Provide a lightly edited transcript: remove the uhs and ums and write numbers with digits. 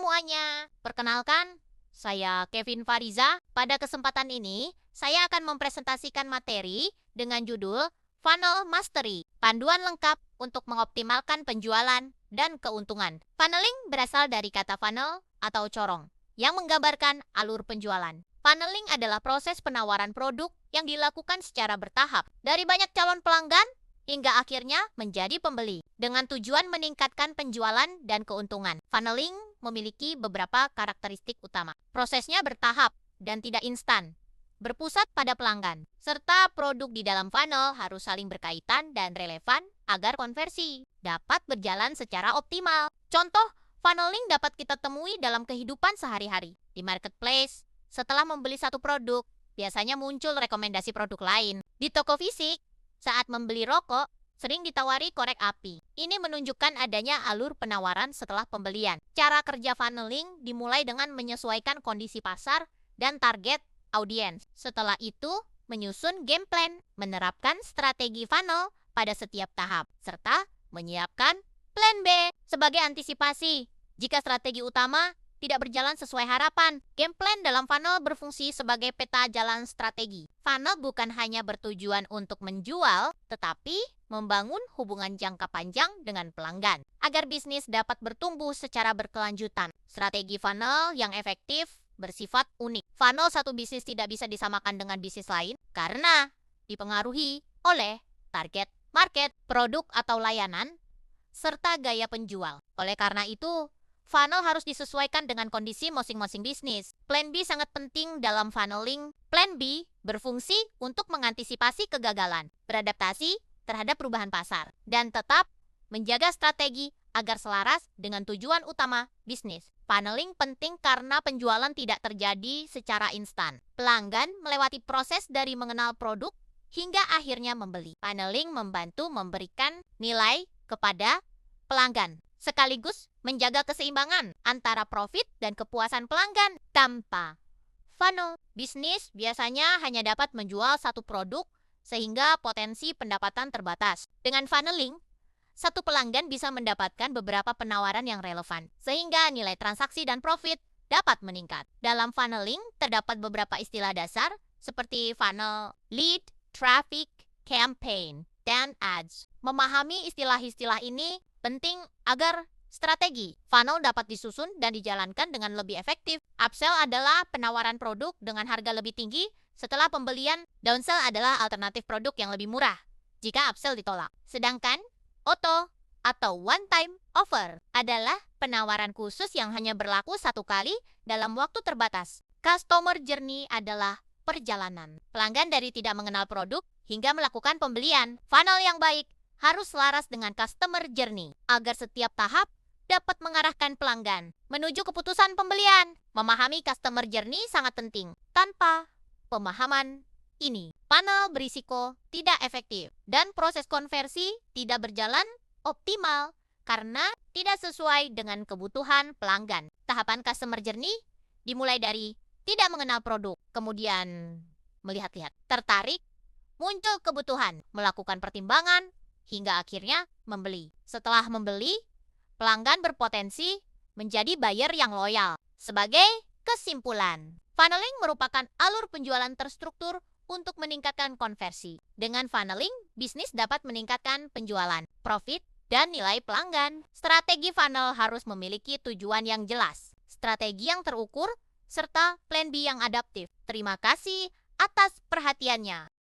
semuanya, perkenalkan, saya Kevin Fariza. Pada kesempatan ini, saya akan mempresentasikan materi dengan judul Funnel Mastery, panduan lengkap untuk mengoptimalkan penjualan dan keuntungan. Funneling berasal dari kata funnel atau corong, yang menggambarkan alur penjualan. Funneling adalah proses penawaran produk yang dilakukan secara bertahap, dari banyak calon pelanggan hingga akhirnya menjadi pembeli, dengan tujuan meningkatkan penjualan dan keuntungan. Funneling memiliki beberapa karakteristik utama. Prosesnya bertahap dan tidak instan, berpusat pada pelanggan, serta produk di dalam funnel harus saling berkaitan dan relevan agar konversi dapat berjalan secara optimal. Contoh, funneling dapat kita temui dalam kehidupan sehari-hari. Di marketplace, setelah membeli satu produk, biasanya muncul rekomendasi produk lain. Di toko fisik, saat membeli rokok, sering ditawari korek api. Ini menunjukkan adanya alur penawaran setelah pembelian. Cara kerja funneling dimulai dengan menyesuaikan kondisi pasar dan target audiens. Setelah itu, menyusun game plan, menerapkan strategi funnel pada setiap tahap, serta menyiapkan plan B sebagai antisipasi jika strategi utama tidak berjalan sesuai harapan. Game plan dalam funnel berfungsi sebagai peta jalan strategi. Funnel bukan hanya bertujuan untuk menjual, tetapi membangun hubungan jangka panjang dengan pelanggan, agar bisnis dapat bertumbuh secara berkelanjutan. Strategi funnel yang efektif bersifat unik. Funnel satu bisnis tidak bisa disamakan dengan bisnis lain karena dipengaruhi oleh target market, produk atau layanan, serta gaya penjual. Oleh karena itu, funnel harus disesuaikan dengan kondisi masing-masing bisnis. Plan B sangat penting dalam funneling. Plan B berfungsi untuk mengantisipasi kegagalan, beradaptasi terhadap perubahan pasar, dan tetap menjaga strategi agar selaras dengan tujuan utama bisnis. Funneling penting karena penjualan tidak terjadi secara instan. Pelanggan melewati proses dari mengenal produk hingga akhirnya membeli. Funneling membantu memberikan nilai kepada pelanggan, sekaligus menjaga keseimbangan antara profit dan kepuasan pelanggan. Tanpa funnel, bisnis biasanya hanya dapat menjual satu produk sehingga potensi pendapatan terbatas. Dengan funneling, satu pelanggan bisa mendapatkan beberapa penawaran yang relevan, sehingga nilai transaksi dan profit dapat meningkat. Dalam funneling, terdapat beberapa istilah dasar seperti funnel, lead, traffic, campaign, dan ads. Memahami istilah-istilah ini penting agar strategi funnel dapat disusun dan dijalankan dengan lebih efektif. Upsell adalah penawaran produk dengan harga lebih tinggi setelah pembelian. Downsell adalah alternatif produk yang lebih murah jika upsell ditolak. Sedangkan auto atau one-time offer adalah penawaran khusus yang hanya berlaku satu kali dalam waktu terbatas. Customer journey adalah perjalanan pelanggan dari tidak mengenal produk hingga melakukan pembelian. Funnel yang baik harus selaras dengan customer journey agar setiap tahap dapat mengarahkan pelanggan menuju keputusan pembelian. Memahami customer journey sangat penting. Tanpa pemahaman ini, funnel berisiko tidak efektif dan proses konversi tidak berjalan optimal karena tidak sesuai dengan kebutuhan pelanggan. Tahapan customer journey dimulai dari tidak mengenal produk, kemudian melihat-lihat, tertarik, muncul kebutuhan, melakukan pertimbangan, hingga akhirnya membeli. Setelah membeli, pelanggan berpotensi menjadi buyer yang loyal. Sebagai kesimpulan, funneling merupakan alur penjualan terstruktur untuk meningkatkan konversi. Dengan funneling, bisnis dapat meningkatkan penjualan, profit, dan nilai pelanggan. Strategi funnel harus memiliki tujuan yang jelas, strategi yang terukur, serta plan B yang adaptif. Terima kasih atas perhatiannya.